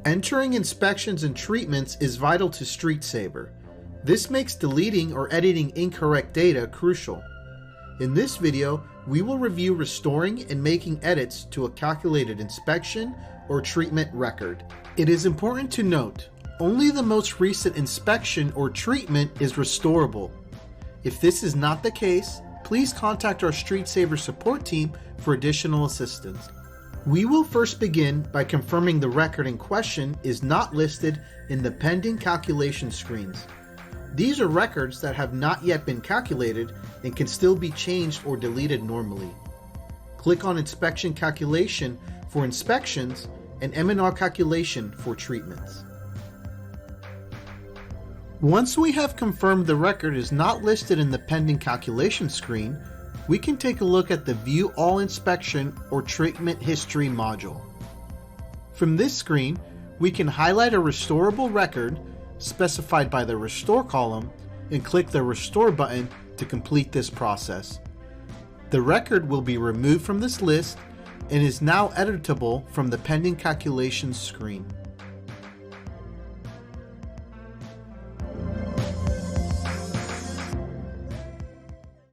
Entering inspections and treatments is vital to StreetSaver. This makes deleting or editing incorrect data crucial. In this video, we will review restoring and making edits to a calculated inspection or treatment record. It is important to note, only the most recent inspection or treatment is restorable. If this is not the case, please contact our StreetSaver support team for additional assistance. We will first begin by confirming the record in question is not listed in the pending calculation screens. These are records that have not yet been calculated and can still be changed or deleted normally. Click on Inspection Calculation for inspections and M&R Calculation for treatments. Once we have confirmed the record is not listed in the pending calculation screen, we can take a look at the View All Inspection or Treatment History module. From this screen, we can highlight a restorable record specified by the Restore column and click the Restore button to complete this process. The record will be removed from this list and is now editable from the Pending Calculations screen.